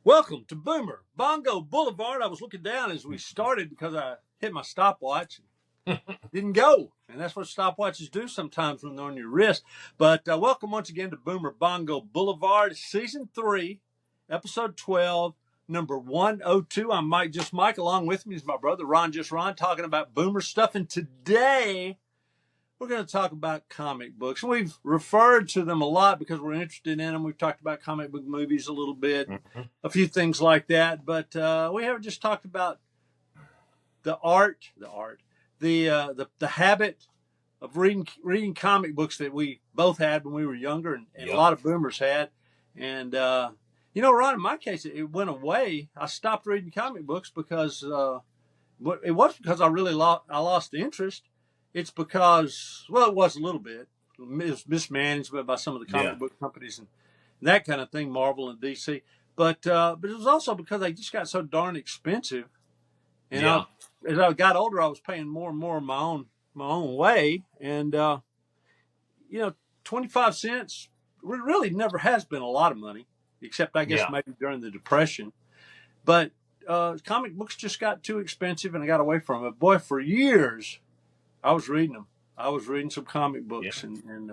Welcome to Boomer Bongo Boulevard. I was looking down as we started because I hit my stopwatch and didn't go. And that's what stopwatches do sometimes when they're on your wrist. But welcome once again to Boomer Bongo Boulevard, Season 3, Episode 12, number 102. I'm Mike Just Mike. Along with me is my brother Ron Just Ron, talking about Boomer stuff. And today we're going to talk about comic books. We've referred to them a lot because we're interested in them. We've talked about comic book movies a little bit, a few things like that. But we haven't just talked about the habit of reading comic books that we both had when we were younger, and a lot of boomers had. And Ron, in my case, it went away. I stopped reading comic books because it wasn't because I really lost interest. It's because, well, it was a little bit. It was mismanagement by some of the comic book companies and that kind of thing, Marvel and DC. But it was also because they just got so darn expensive. And as I got older, I was paying more and more my own way. And 25 cents really never has been a lot of money, except I guess maybe during the Depression. But comic books just got too expensive, and I got away from it. Boy, for years, I was reading them. I was reading some comic books and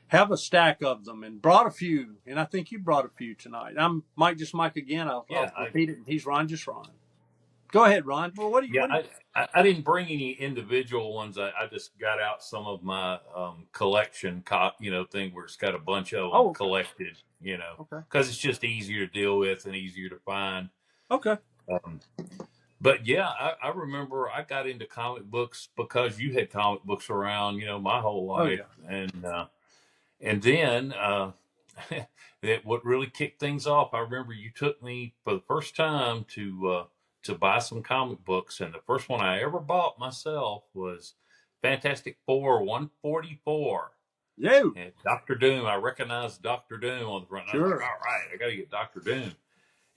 have a stack of them, and brought a few. And I think you brought a few tonight. I'm Mike Just Mike again. I'll repeat it. And he's Ron Just Ron. Go ahead, Ron. Well, what do you? I didn't bring any individual ones. I just got out some of my collection, thing where it's got a bunch of them collected. Because it's just easier to deal with and easier to find. Okay. But I remember I got into comic books because you had comic books around, my whole life, and then that what really kicked things off. I remember you took me for the first time to buy some comic books, and the first one I ever bought myself was Fantastic Four 144. Yeah. And Doctor Doom. I recognized Doctor Doom on the front. Sure. I was like, all right, I got to get Doctor Doom.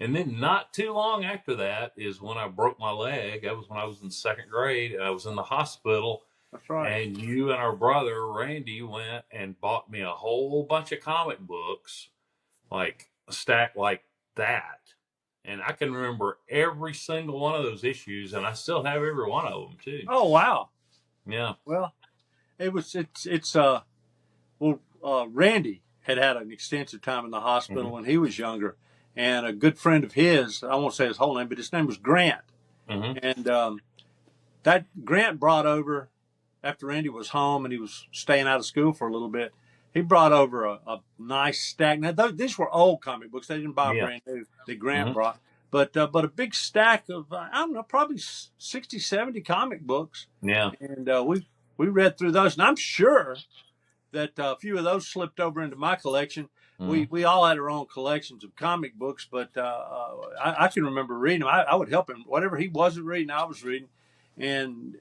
And then not too long after that is when I broke my leg. That was when I was in second grade. I was in the hospital. That's right. And you and our brother, Randy, went and bought me a whole bunch of comic books, like a stack like that. And I can remember every single one of those issues, and I still have every one of them, too. Oh, wow. Yeah. Well, Randy had an extensive time in the hospital when he was younger. And a good friend of his, I won't say his whole name, but his name was Grant. And that Grant brought over, after Randy was home and he was staying out of school for a little bit, he brought over a nice stack. Now, these were old comic books. They didn't buy brand new that Grant brought. But a big stack of, I don't know, probably 60, 70 comic books. Yeah. And we read through those. And I'm sure that a few of those slipped over into my collection. We all had our own collections of comic books, but I can remember reading them. I would help him. Whatever he wasn't reading, I was reading. And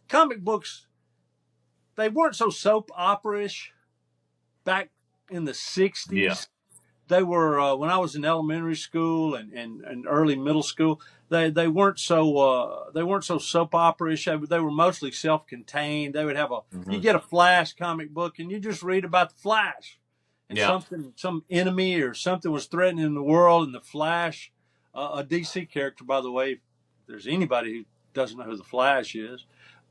comic books, they weren't so soap opera-ish back in the 60s. Yeah. They were, when I was in elementary school and early middle school, they weren't so soap opera-ish. They were mostly self-contained. They would have you get a Flash comic book and you just read about the Flash and some enemy or something was threatening the world, and the Flash, a DC character, by the way, if there's anybody who doesn't know who the Flash is,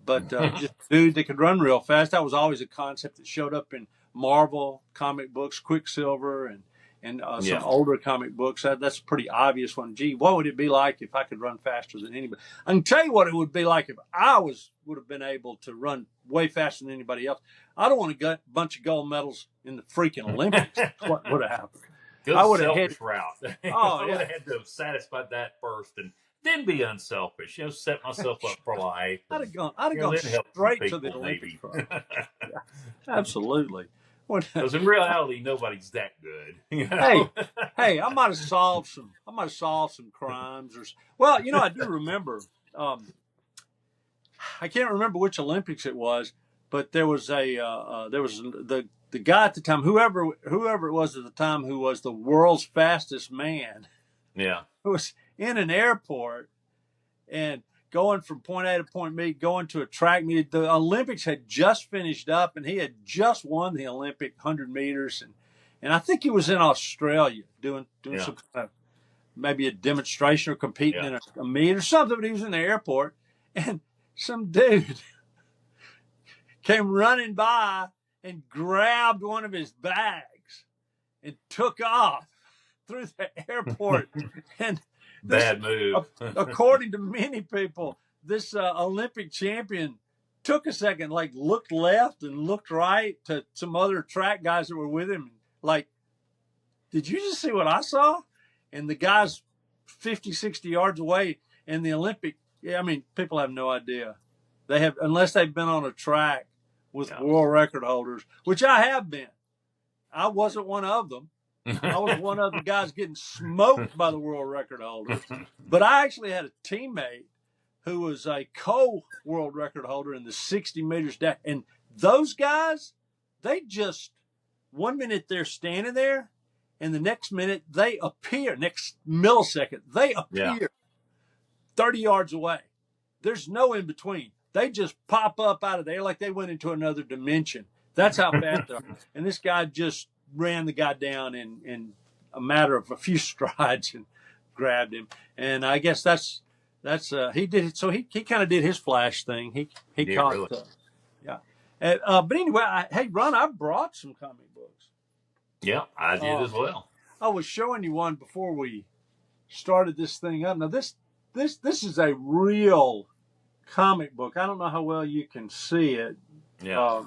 but just a dude that could run real fast. That was always a concept that showed up in Marvel comic books, Quicksilver, and some older comic books. That's a pretty obvious one. Gee, what would it be like if I could run faster than anybody? I can tell you what it would be like if I would have been able to run way faster than anybody else. I don't want to get a bunch of gold medals in the freaking Olympics. What would have happened? I would have selfish route. I would have had to have satisfied that first and then be unselfish. Set myself up for life. I'd have gone straight to the Olympics. Absolutely. Because in reality, nobody's that good. Hey, I might have solved some crimes, I do remember. I can't remember which Olympics it was, but there was the guy at the time, whoever it was at the time, who was the world's fastest man. Yeah, who was in an airport and going from point A to point B, going to a track meet. The Olympics had just finished up, and he had just won the Olympic 100 meters, and I think he was in Australia doing Yeah. some kind of, maybe a demonstration or competing Yeah. in a meet or something. But he was in the airport, and some dude came running by and grabbed one of his bags and took off through the airport. And this, Bad move. according to many people, this Olympic champion took a second, like looked left and looked right to some other track guys that were with him. Like, did you just see what I saw? And the guy's 50, 60 yards away. And the Olympic, yeah, I mean, people have no idea. They have, unless they've been on a track with world record holders, which I have been. I wasn't one of them. I was one of the guys getting smoked by the world record holders. But I actually had a teammate who was a co-world record holder in the 60 meters dash. And those guys, they just, 1 minute they're standing there, and the next minute they appear, next millisecond, they appear 30 yards away. There's no in between. They just pop up out of there like they went into another dimension. That's how fast they are. And this guy just ran the guy down in a matter of a few strides and grabbed him. And I guess that's he did it. So he kind of did his flash thing. He caught really. yeah. But anyway, hey Ron, I brought some comic books. Yeah, I did as well. I was showing you one before we started this thing up. Now this is a real comic book. I don't know how well you can see it. Yeah.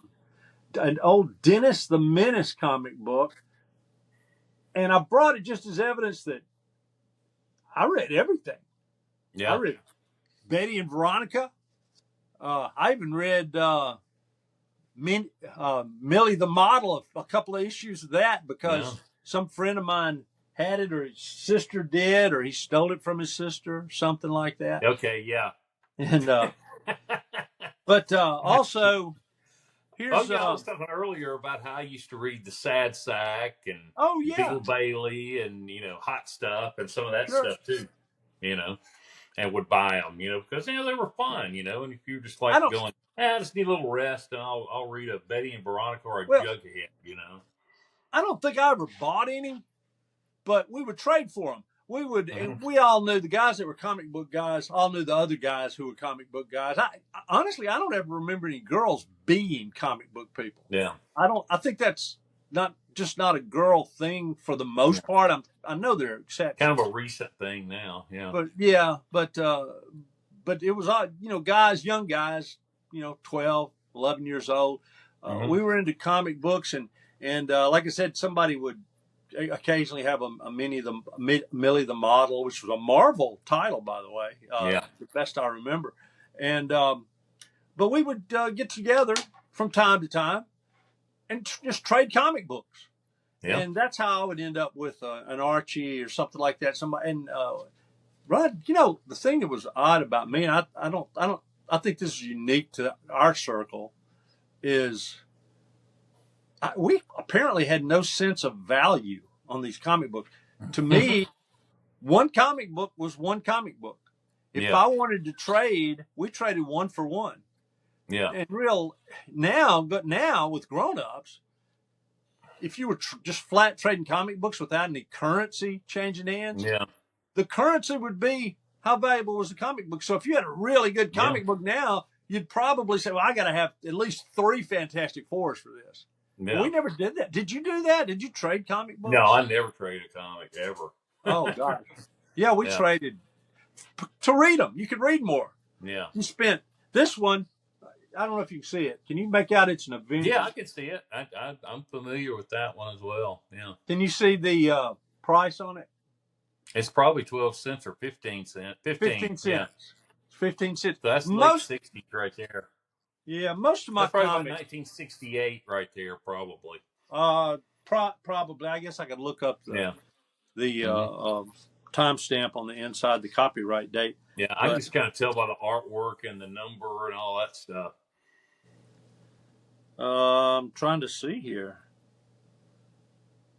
An old Dennis the Menace comic book. And I brought it just as evidence that I read everything. Yeah. I read Betty and Veronica. I even read Millie the Model, a couple of issues of that because some friend of mine had it, or his sister did, or he stole it from his sister, something like that. Okay, yeah. And but also here's I was talking earlier about how I used to read the Sad Sack and Bill Bailey and Hot Stuff and some of that stuff too, and would buy them, because they were fun, and if you're just like going, I just need a little rest, and I'll read a Betty and Veronica or a Jughead, I don't think I ever bought any, but we would trade for them. We would, and we all knew the guys that were comic book guys, all knew the other guys who were comic book guys. Honestly, I don't ever remember any girls being comic book people. Yeah. I think that's not a girl thing for the most part. I know there are exceptions. Kind of a recent thing now. Yeah. But it was guys, young guys, 12, 11 years old. We were into comic books and like I said, somebody would occasionally have a Millie the Model, which was a Marvel title, by the way. The best I remember. And but we would get together from time to time and just trade comic books. Yeah. And that's how I would end up with an Archie or something like that. Rod, the thing that was odd about me, and I think this is unique to our circle, is we apparently had no sense of value on these comic books. To me, one comic book was one comic book. If I wanted to trade, we traded one for one. Yeah. And but now with grown-ups, if you were just flat trading comic books without any currency changing hands, the currency would be how valuable was the comic book. So if you had a really good comic book now, you'd probably say, well, I got to have at least 3 Fantastic Fours for this. Yeah. We never did that. Did you do that? Did you trade comic books? No, I never traded a comic ever. Oh, gosh. Yeah, we traded to read them. You could read more. Yeah. You spent this one. I don't know if you can see it. Can you make out it's an Avengers? Yeah, I can see it. I'm familiar with that one as well. Yeah. Can you see the price on it? It's probably 12 cents or 15 cents. 15 cents. Yeah. 15 cents. So that's late 60s right there. Yeah, most of my probably comics. 1968 right there, probably. Probably. I guess I could look up the timestamp on the inside, the copyright date. Yeah, I can just kind of tell by the artwork and the number and all that stuff. I'm trying to see here.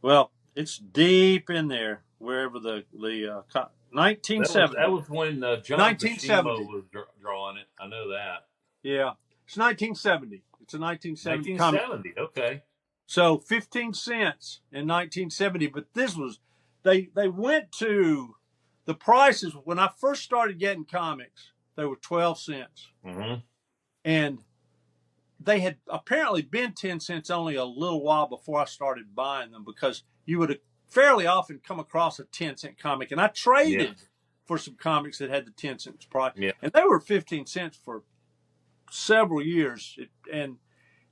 Well, it's deep in there, wherever the 1970. That was when John Buscema was drawing it. I know that. Yeah, it's 1970. It's a 1970 comic. 1970, okay. So 15 cents in 1970. But this was, they went to, the prices, when I first started getting comics, they were 12 cents. Mm-hmm. And they had apparently been 10 cents only a little while before I started buying them, because you would fairly often come across a 10-cent comic. And I traded for some comics that had the 10 cents price. Yeah. And they were 15 cents for several years. And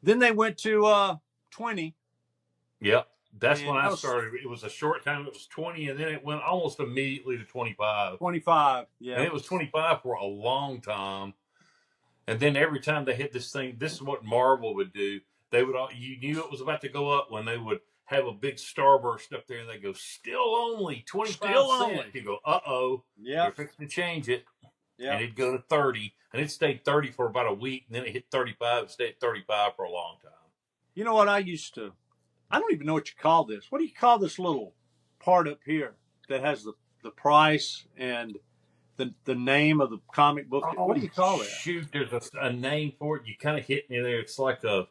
then they went to 20. Yep. That's And when I that was started. It was a short time. It was 20, and then it went almost immediately to 25. 25. And Yeah. it was 25 for a long time. And then every time they hit this thing, this is what Marvel would do. They would all, you knew it was about to go up when they would have a big starburst up there, and they go, still only 25 Still cents. only. You go, uh-oh. Yeah. They're fixing to change it. Yeah. And it'd go to 30. And it stayed 30 for about a week, and then it hit 35 and stayed 35 for a long time. You know what I used to, I don't even know what you call this. What do you call this little part up here that has the price and the name of the comic book? Oh, what do you call it? Shoot, there's a name for it. You kind of hit me there. It's like the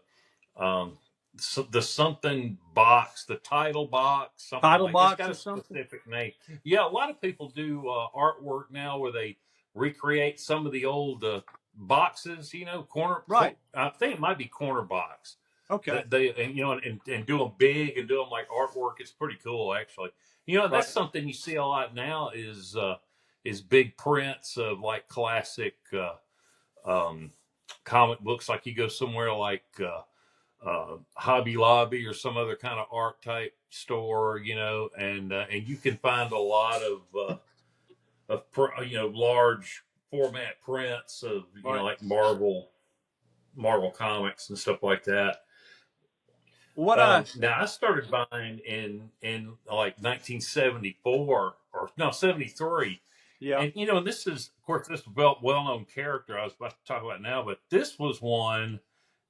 something box, the title box. Title box it's got or a something? specific name. Yeah, a lot of people do artwork now where they recreate some of the old boxes. You know, Right. I think it might be corner box. Okay. They and do them big and do them like artwork. It's pretty cool, actually. You know, that's something you see a lot now is big prints of like classic comic books. Like you go somewhere like Hobby Lobby or some other kind of art type store, you know, and you can find a lot of large format prints of know like Marvel comics and stuff like that. Now I started buying in like 1974 or no 73. Yeah. And you know, this is of course this well-known character I was about to talk about now, but this was one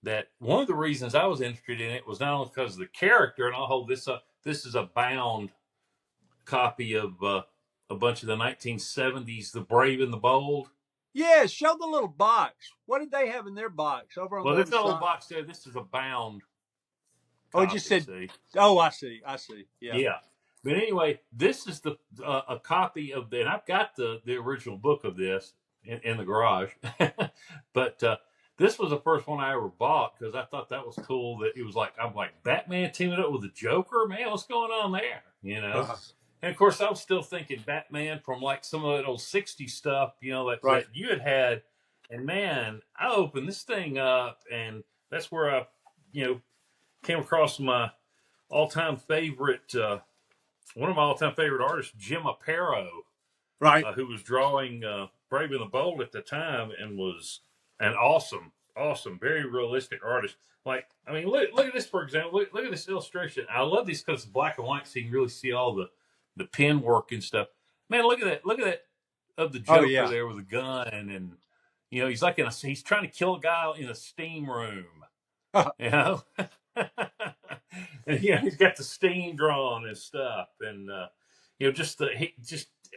of the reasons I was interested in it was not only because of the character, and I'll hold this up. This is a bound copy of a bunch of the 1970s, The Brave and the Bold. Yeah, show the little box. What did they have in their box over on the there's other no side? box there. This is a bound copy, you just said. See? Oh, I see. Yeah. Yeah. But anyway, this is the a copy of and I've got the original book of this in the garage. But this was the first one I ever bought because I thought that was cool. That it was like I'm like Batman teaming up with the Joker. Man, what's going on there? You know. And of course, I was still thinking Batman from like some of that old '60s stuff. You know that you had. And man, I opened this thing up, and that's where I came across my all-time favorite. One of my all-time favorite artists, Jim Aparo, who was drawing Brave and the Bold at the time and was an awesome, very realistic artist. Like, I mean, look at this, for example. Look at this illustration. I love these because it's black and white, so you can really see all the pen work and stuff. Man, look at that. Look at that of the Joker there with a gun. And, you know, he's like he's trying to kill a guy in a steam room. You know? And he's got the steam drawn and stuff, and just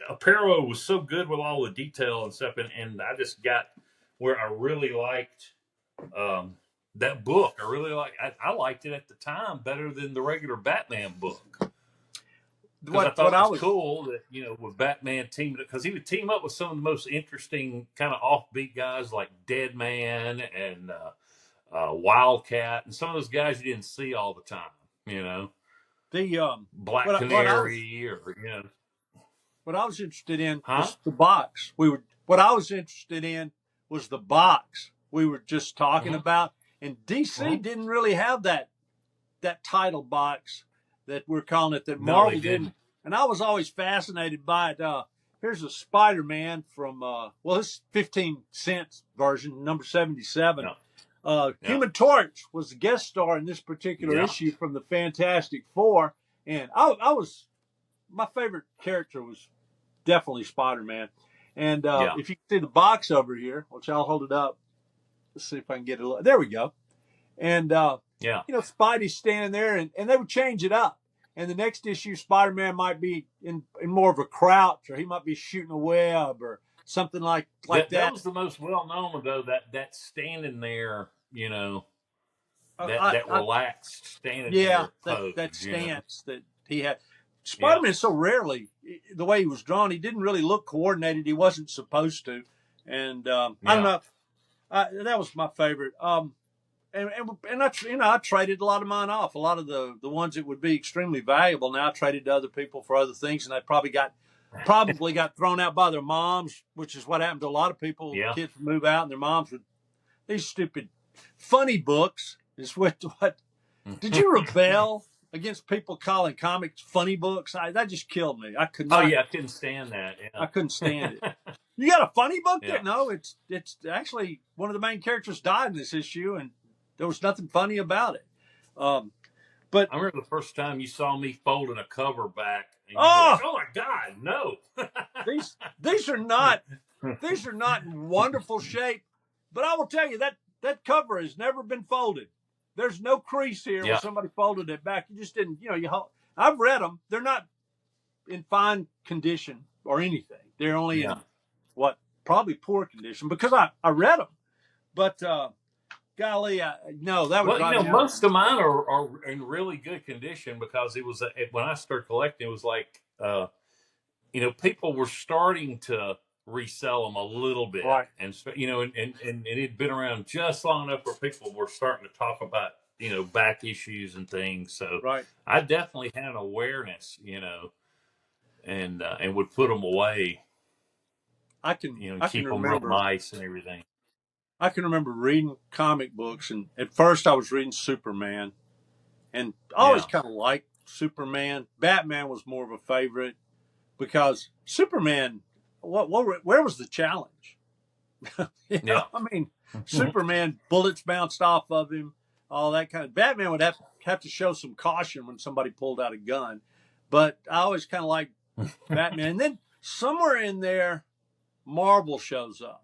Aparo was so good with all the detail and stuff, and I just got where I really liked that book. I liked it at the time better than the regular Batman book. Because I thought it was cool that with Batman teamed up, because he would team up with some of the most interesting kind of offbeat guys like Deadman and Wildcat, and some of those guys you didn't see all the time. The Black Canary, What I was interested in was the box. What I was interested in was the box we were just talking about, and DC didn't really have that title box that we're calling it that Marvel didn't. And I was always fascinated by it. Here's a Spider-Man from this 15 cents version, number 77. Yeah. Human Torch was the guest star in this particular issue from the Fantastic Four, and my favorite character was definitely Spider-Man. And if you can see the box over here, which I'll hold it up, let's see if I can get it. There we go. And Spidey's standing there, and they would change it up. And the next issue, Spider-Man might be in more of a crouch, or he might be shooting a web, or something like that. That was the most well known, though. That standing there. that I relaxed standing yeah, there that pose, you know. stance that he had. Yeah. Spider-Man so rarely, the way he was drawn, he didn't really look coordinated. He wasn't supposed to, and I don't Yeah. know. That was my favorite. And I I traded a lot of mine off. A lot of the ones that would be extremely valuable now I traded to other people for other things, and they probably got thrown out by their moms, which is what happened to a lot of people. Yeah. Kids would move out, and their moms would these stupid funny books is what did you rebel against people calling comics funny books? That just killed me. I could Oh not. yeah, I couldn't stand that. I couldn't stand it. Yeah. You got a funny book Yeah. that no, it's actually one of the main characters died in this issue, and there was nothing funny about it. But I remember the first time you saw me folding a cover back, and you were like, oh, "Oh my God, no!" these are not in wonderful shape. But I will tell you that cover has never been folded. There's no crease here where Yeah. somebody folded it back. You just didn't, I've read them. They're not in fine condition or anything. They're only in probably poor condition because I read them. But golly, no, that was Well, most of mine are in really good condition because it was when I started collecting, it was like people were starting to resell them a little bit, right. And it had been around just long enough where people were starting to talk about back issues and things. So Right. I definitely had an awareness, and would put them away. I can keep them real nice and everything. I can remember reading comic books, and at first I was reading Superman, and I always kind of liked Superman. Batman was more of a favorite because Superman, where was the challenge? I mean, Superman, bullets bounced off of him, all that kind of. Batman would have to show some caution when somebody pulled out a gun, but I always kind of liked Batman. And then somewhere in there, Marvel shows up.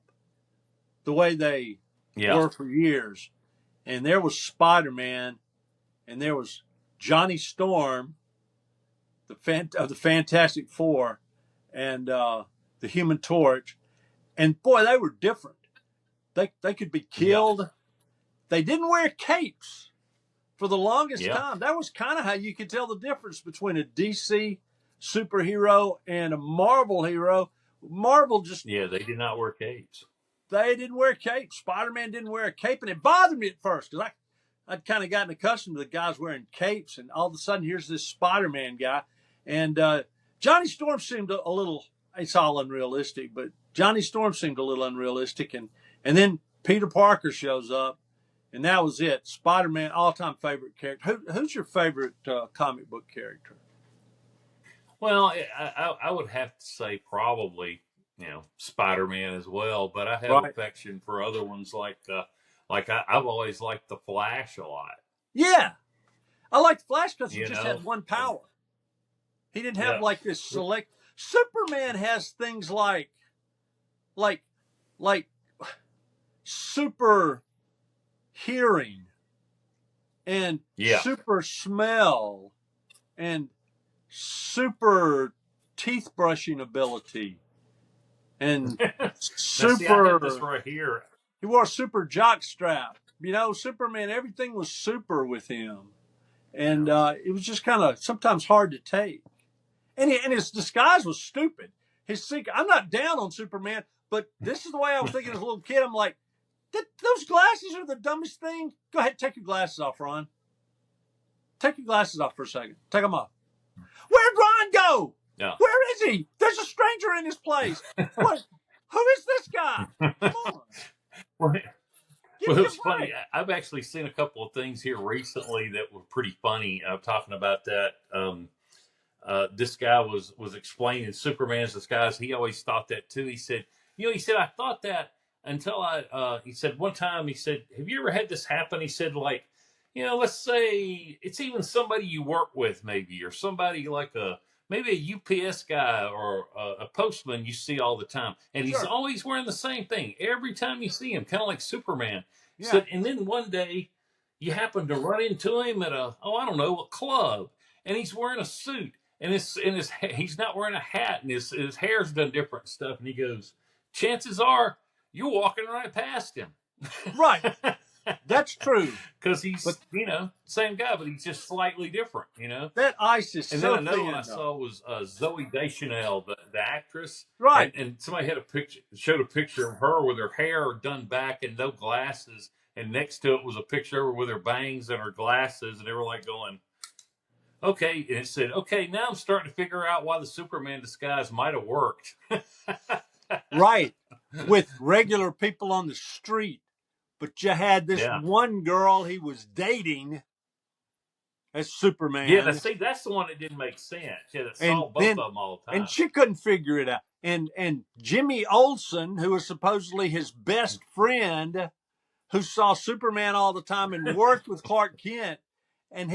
The way they were for years. And there was Spider-Man, and there was Johnny Storm, the Fantastic Four, and the Human Torch. And boy, they were different. They could be killed. Yeah. They didn't wear capes for the longest time. That was kind of how you could tell the difference between a DC superhero and a Marvel hero. Marvel just... Yeah, they did not wear capes. They didn't wear capes. Spider-Man didn't wear a cape, and it bothered me at first because I'd kind of gotten accustomed to the guys wearing capes, and all of a sudden here's this Spider-Man guy, and Johnny Storm seemed a little. It's all unrealistic, but Johnny Storm seemed a little unrealistic, and then Peter Parker shows up, and that was it. Spider-Man, all-time favorite character. Who's your favorite comic book character? Well, I would have to say probably. Spider-Man as well, but I have affection for other ones like I've always liked the Flash a lot. Yeah, I liked Flash because he just had one power. He didn't have like this select. Superman has things like super hearing and super smell and super teeth brushing ability. And super. This right here. He wore a super jock strap. Superman. Everything was super with him, and it was just kind of sometimes hard to take. And his disguise was stupid. His secret. I'm not down on Superman, but this is the way I was thinking as a little kid. I'm like, those glasses are the dumbest thing. Go ahead, take your glasses off, Ron. Take your glasses off for a second. Take them off. Where'd Ron go? Yeah. Where is he? There's a stranger in his place. What? Who is this guy? Come on. Well, it's funny. I've actually seen a couple of things here recently that were pretty funny. I'm talking about that. This guy was explaining Superman's disguise. He always thought that too. He said, I thought that until he said one time, he said, have you ever had this happen? He said, like, let's say it's even somebody you work with maybe, or somebody like maybe a UPS guy or a postman you see all the time. And he's always wearing the same thing every time you see him, kind of like Superman. Yeah. So, and then one day you happen to run into him at a club, and he's wearing a suit, and he's not wearing a hat, and his hair's done different stuff. And he goes, chances are you're walking right past him. Right. That's true. Because he's, But same guy, but he's just slightly different, that ice is And then so another one thin, I though. saw was Zoe Deschanel, the actress, and Right. and somebody had showed a picture of her with her hair done back and no glasses, and next to it was a picture of her with her bangs and her glasses, and they were like going, okay, and it said, okay, now I'm starting to figure out why the Superman disguise might have worked. Right. With regular people on the street. But you had this Yeah. one girl he was dating as Yeah, Superman. see, that's the one that didn't make sense. Yeah, that And saw both then of them all the and time. she couldn't figure it out. And Jimmy Olsen, who was supposedly his best friend, who saw Superman all the time and worked with Clark Kent, and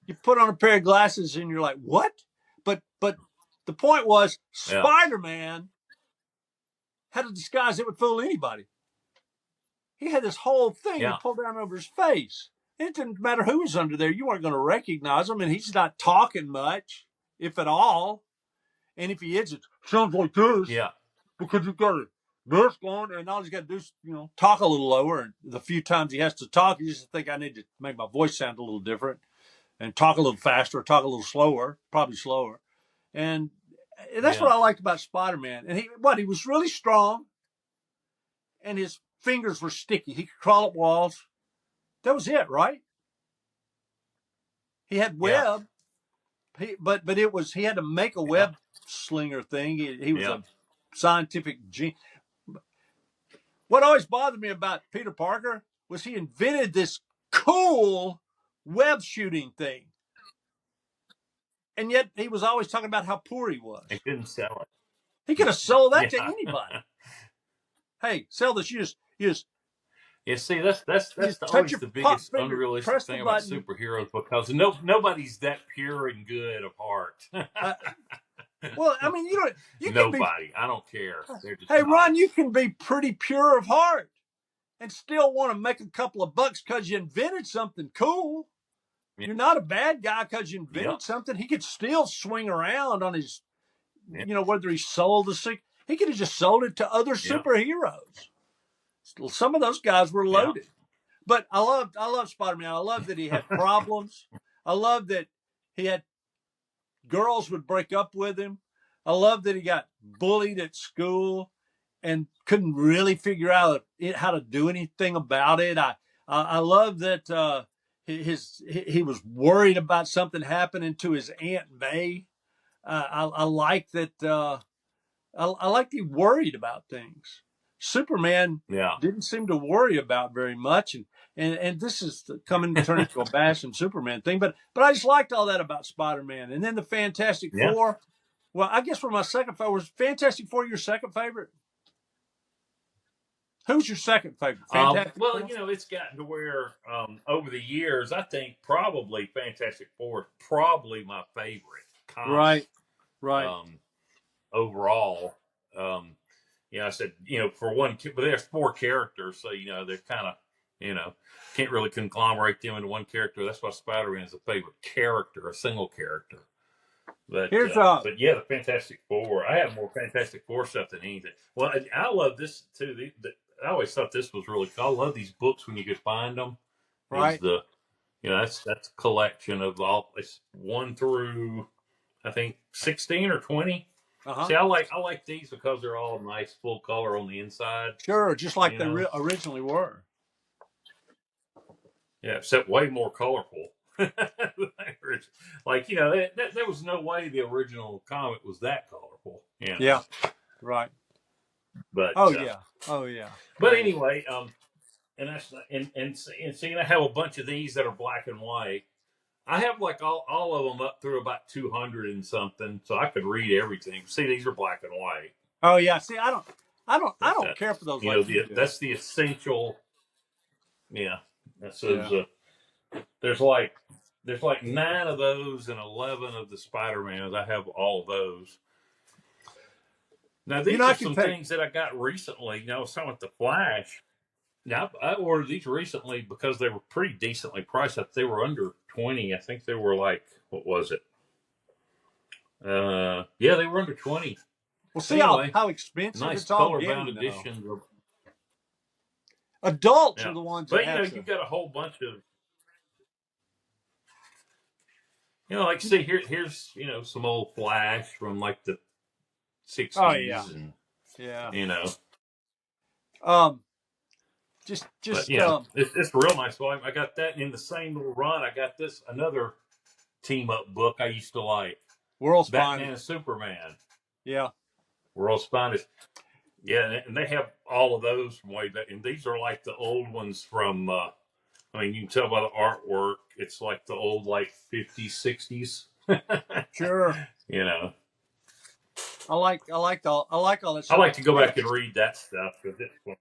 you put on a pair of glasses and you're like, what? But the point was Yeah, Spider-Man had a disguise that would fool anybody. He had this whole thing he yeah, pulled down over his face. It didn't matter who was under there. You weren't going to recognize him, and he's not talking much, if at all. And if he is, it sounds like this yeah, because you've got this going, and all he's got to do is, talk a little lower. And the few times he has to talk, he just think I need to make my voice sound a little different and talk a little faster, talk a little slower, probably slower. And that's what yeah. I liked about Spider-Man. And he was really strong, and his fingers were sticky. He could crawl up walls. That was it, right? He had Yeah, web, but he had to make a yeah, web slinger thing. He was yeah. a scientific genius. What always bothered me about Peter Parker was he invented this cool web shooting thing, and yet he was always talking about how poor he was. It couldn't sell He could have sold that it. to anybody. Hey, sell this. You just Yeah, see, that's touch always your the pop biggest finger, unrealistic press the thing about button. superheroes because nobody's that pure and good of heart. Well, I mean, you can be. Nobody. I don't care. They're just Hey, Ron, not. you can be pretty pure of heart and still want to make a couple of bucks because you invented something cool. Yeah. You're not a bad guy because you invented Yep. something. He could still swing around on his, Yep. whether he sold he could have just sold it to other Yep. superheroes. Some of those guys were loaded. Yep. But I love Spider-Man. I love that he had problems. I love that he had girls would break up with him. I love that he got bullied at school and couldn't really figure out how to do anything about it. I love that he was worried about something happening to his Aunt May. I like that. I like he worried about things. Superman Yeah. didn't seem to worry about very much, and this is coming to turn into a bash and Superman thing. But I just liked all that about Spider-Man, and then the Fantastic Yeah. Four. Well, I guess for my second favorite, was Fantastic Four your second favorite? Who's your second favorite? Fantastic Well, Four? it's gotten to where over the years, I think probably Fantastic Four is probably my favorite comic. Right. Overall. I said, for one, but there's four characters, so they're kind of, can't really conglomerate them into one character. That's why Spider-Man is a favorite character, a single character. But Here's but yeah, the Fantastic Four. I have more Fantastic Four stuff than anything. Well, I love this too. I always thought this was really cool. I love these books when you could find them. right. That's a collection of all. It's 1 through I think 16 or 20. Uh-huh. See, I like these because they're all nice, full color on the inside. Sure, just like they originally were. Yeah, except way more colorful. Like there was no way the original comic was that colorful. Yeah, right. But oh yeah. But anyway, and that's and see, I have a bunch of these that are black and white. I have like all of them up through about 200 and something, so I could read everything. See, these are black and white. Oh yeah. See, I don't care for those. That's the essential. Yeah, that's those. There's like 9 of those and 11 of the Spider-Mans. I have all of those. Now these are some things that I got recently. I was talking about the Flash. Now I ordered these recently because they were pretty decently priced. They were under 20. I think they were like, what was it? Yeah, they were under 20. Well, see anyway, how expensive nice it's all color bound editions. Adults are Yeah. the ones that But, you know, have to. you've got a whole bunch of, you know, like, see, here's, you know, some old Flash from like the Oh yeah, 60s and, yeah. you know, Um, but, just you know, it's real nice. Well, I got that in the same little run. I got this, another team up book I used to like, World's Batman Finest. and Superman, Yeah, World's Finest. Yeah, and they have all of those from way back. And these are like the old ones from, I mean, you can tell by the artwork, it's like the old, like 50s, 60s. sure. You know, I like all that I stuff. like to go Hey, back and read that stuff because it's fun.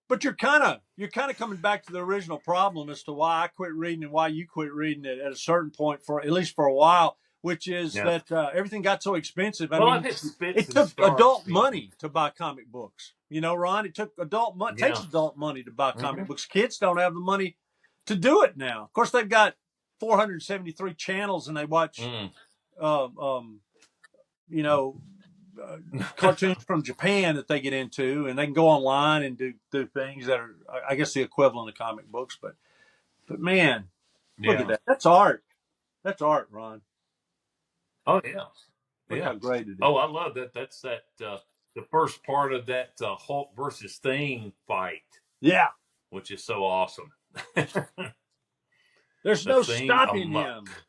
but you're kind of coming back to the original problem as to why I quit reading and why you quit reading it at a certain point, for at least for a while, which is Yeah. that everything got so expensive. I Well, I've mean, had spits it and took starts, adult you know. money to buy comic books. You know, Ron, it took adult money. Takes Yeah. adult money to buy Hmm. comic books. Kids don't have the money to do it now. Of course, they've got 473 channels and they watch, Mm. um, um, you know, uh, cartoons from Japan that they get into, and they can go online and do things that are, I guess, the equivalent of comic books. But man, look at Yeah. that. That's art. That's art, Ron. Oh, yeah. Look Yeah. how great it Oh, is. I love that. That's that, the first part of that Hulk versus Thing fight, Yeah, which is so awesome. there's The no Thing stopping him. Amuck.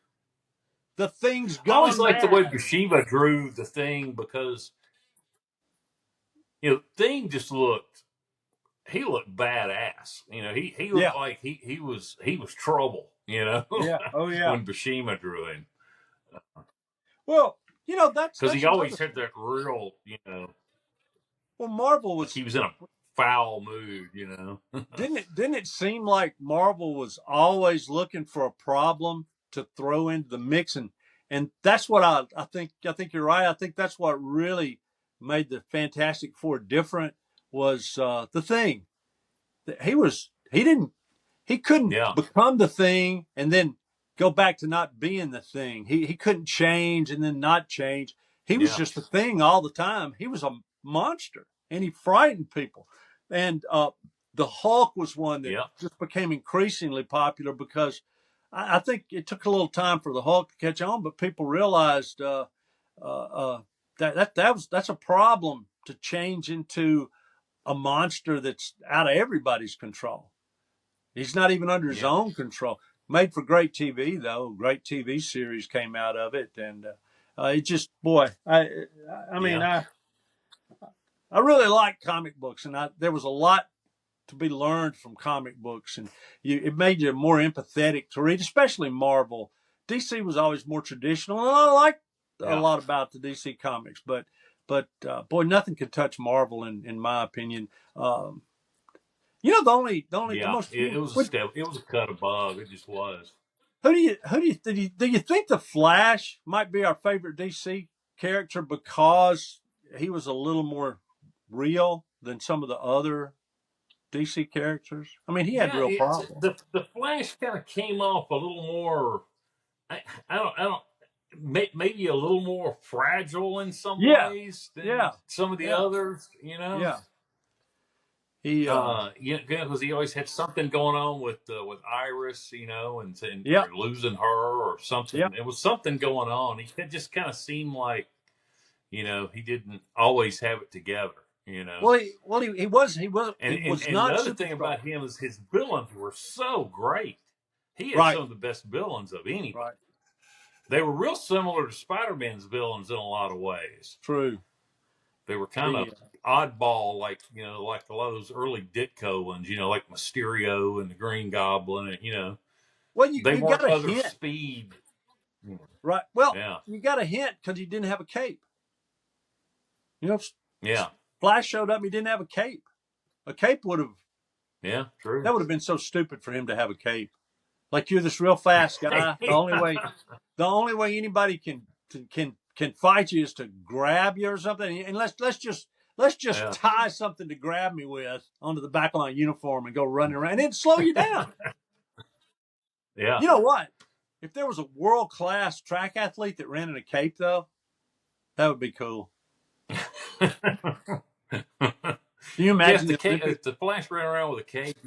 The thing's I always gone liked the way mad. Bushiba drew the Thing because, you know, Thing just looked, he looked badass. You know, he Yeah, looked like he was trouble, you know, yeah, oh yeah. when Bushiba drew him. Well, that's Because he another always thing. had that real, you know, Well, Marvel like was he was in a foul mood, you know. didn't it seem like Marvel was always looking for a problem to throw into the mix, and that's what I think you're right. I think that's what really made the Fantastic Four different was the Thing. He couldn't Yeah, become the Thing and then go back to not being the Thing. He couldn't change and then not change. He was yeah, just the Thing all the time. He was a monster and he frightened people. And the Hulk was one that yeah, just became increasingly popular because I think it took a little time for the Hulk to catch on, but people realized that's a problem to change into a monster that's out of everybody's control. He's not even under his yeah, own control. Made for great TV though. Great TV series came out of it, and it just boy, I mean, yeah, I really like comic books, and there was a lot to be learned from comic books, and it made you more empathetic to read, especially Marvel. DC was always more traditional, and I liked a yeah, lot about the DC comics, but boy, nothing could touch Marvel in my opinion. The yeah. most It was a step. It was a cut above. It just was. do you think the Flash might be our favorite DC character because he was a little more real than some of the other DC characters? I mean, he had Yeah, real it's problems. the Flash kind of came off a little more. I don't. Maybe a little more fragile in some Yeah, ways than yeah, some of the yeah, others. You know. yeah. He, Yeah, because he always had something going on with Iris, you know, and yeah, or losing her or yeah. something. It was something going on. It just kind of seemed like, you know, he didn't always have it together, you know. He was And not another super thing strong. about him is his villains were so great. He had Right, some of the best villains of anybody. right. They were real similar to Spider-Man's villains in a lot of ways. True. They were kind of The oddball, like, you know, like a lot of those early Ditko ones, you know, like Mysterio and the Green Goblin, and, you know, well, you they you got weren't a other hint, speed. right? Well, Yeah, you got a hint because he didn't have a cape. You know, yeah, Flash showed up. He didn't have a cape. A cape yeah, true. that would have been so stupid for him to have a cape. Like you're this real fast guy. The only way anybody can fight you is to grab you or something. And let's just Yeah, tie something to grab me with onto the back of my uniform and go running around. And it'd slow you down. yeah. You know what? If there was a world class track athlete that ran in a cape, though, that would be cool. Can you Yeah, imagine the Olympic? if the Flash ran around with a cape,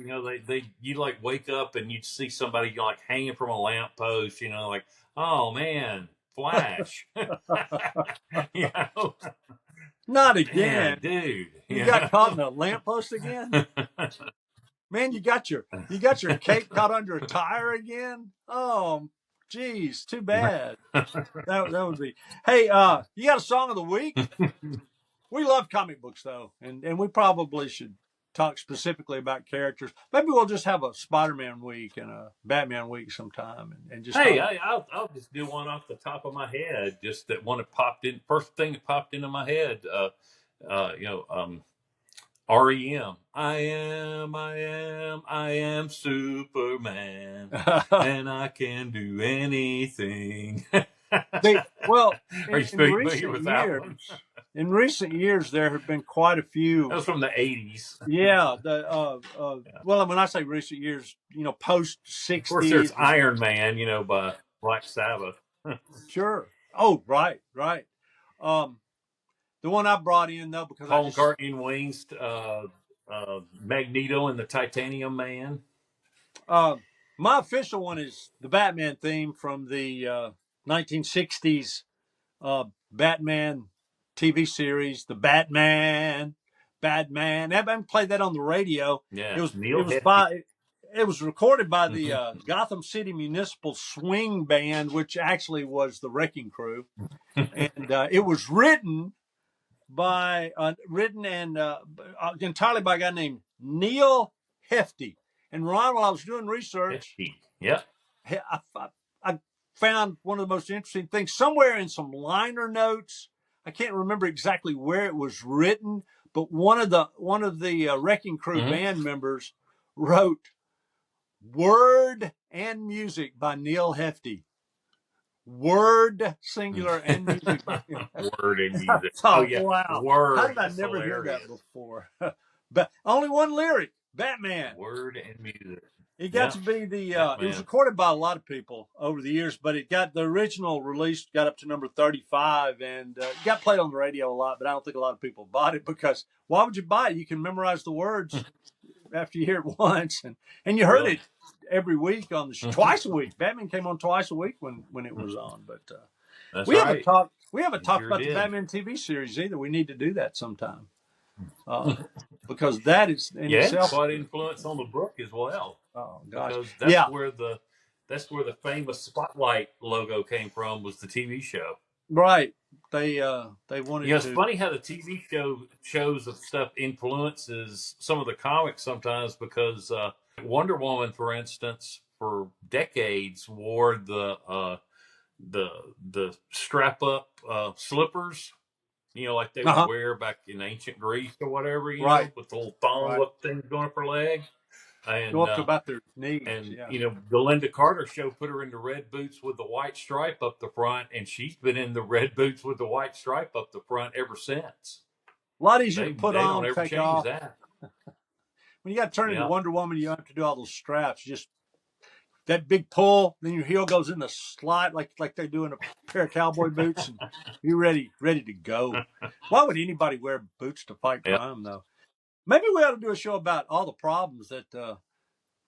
you like wake up and you'd see somebody like hanging from a lamppost, like, oh man, Flash, you know, Not man, again. dude, You got caught in a lamppost again? Man, you got your cape caught under a tire again? Oh, geez, too bad. That would be. Hey, you got a song of the week? We love comic books though, and we probably should talk specifically about characters. Maybe we'll just have a Spider-Man week and a Batman week sometime, and just Hey, talk. I'll just do one off the top of my head. Just that one that popped in. First thing that popped into my head. REM. I am Superman, and I can do anything. Well, Are you in familiar recent with that one? years, in recent years, there have been quite a That few. was from the '80s. Yeah, Yeah. well, when I say recent years, post Of course, there's '60s. Iron Man, by Black Sabbath. Sure. Oh, right, right. Um, the one I brought in though, because I Paul just McCartney and Wings, Magneto and the Titanium Man. my official one is the Batman theme from the 1960s Batman TV series, the Batman. I haven't played that on the radio. Yeah, It was it Neil was Hefti. by it was recorded by the Hmm. Gotham City Municipal Swing Band, which actually was the Wrecking Crew, and it was written and entirely by a guy named Neil Hefti. And Ron, while I was doing research, Hefti. Yep. I found one of the most interesting things somewhere in some liner notes. I can't remember exactly where it was written, but one of the Wrecking Crew Hmm. band members wrote "Word and Music" by Neil Hefti. Word singular and music by Neil Hefti. Word and I music. Oh thought, yeah, wow, how word. did I That's never hear that hilarious. before? But only one lyric, Batman. Word and music. It got Yeah, to be it was Batman. recorded by a lot of people over the years, but it got the original release got up to number 35 and it got played on the radio a lot, but I don't think a lot of people bought it because why would you buy it? You can memorize the words after you hear it once and you heard Really? it every week on the twice a week. Batman came on twice a week when it was on, but That's we haven't right. talked we haven't He talked sure about the did. Batman TV series either. We need to do that sometime. Because that is in Yeah, itself. quite influence on the book as well, Oh gosh, because yeah, that's where the famous Spotlight logo came from, was the TV show. right. They wanted It's to. funny how the TV shows of stuff influences some of the comics sometimes, because Wonder Woman, for instance, for decades wore the the strap up slippers, like they would Uh-huh. wear back in ancient Greece or whatever, Right, with the little thong right. look things going up her leg. Go And up to about their knees. and Yeah. the Linda Carter show put her in the red boots with the white stripe up the front, and she's been in the red boots with the white stripe up the front ever since. A lot easier to put They don't on, ever take change off. that. When you got to turn into Yeah. Wonder Woman, you don't have to do all those straps. Just that big pull, then your heel goes in the slot like they do in a pair of cowboy boots, and you're ready to go. Why would anybody wear boots to fight Yeah. crime, though? Maybe we ought to do a show about all the problems that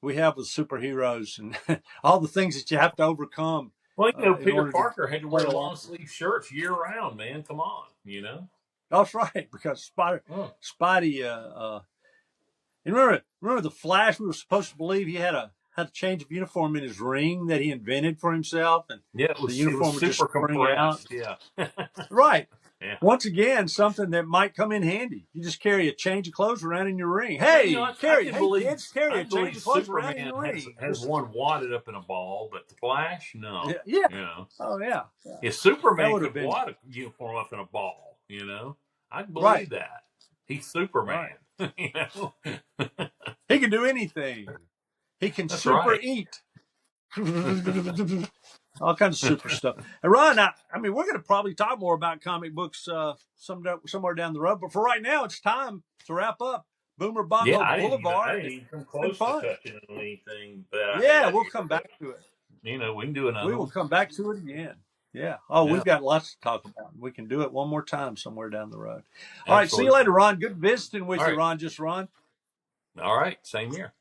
we have with superheroes and all the things that you have to overcome Well, in Peter order to Parker had to play wear along. long sleeve shirts year round, man. Come on. That's right, because Oh. Spidey. And remember the Flash. We were supposed to believe he had a change of uniform in his ring that he invented for himself, and Yeah, the uniform would just super spring out. compressed. Yeah. Right. Yeah. Once again, something that might come in handy. You just carry a change of clothes around in your ring. Well, Hey, I carry believe a change of clothes around in Superman your ring. has one wadded up in a ball, but the Flash, no. Yeah. Oh yeah. If That Superman would have could been wad a uniform up in a ball, I can right. believe that. He's Superman. Right. He can do anything. He can That's super right. eat. All kinds of super stuff. And Ron, I mean, we're going to probably talk more about comic books somewhere down the road. But for right now, it's time to wrap up Boomer Bongo I Boulevard. didn't even come It's been close to fun. touching on anything that I Yeah, had we'll here. come back to it. We can do another We will one. come back to it again. Yeah. Oh, Yeah, we've got lots to talk about. We can do it one more time somewhere down the road. All right. See you absolutely. later, Ron. Good visiting with All you, right. Ron. Just Ron. All right. Same here.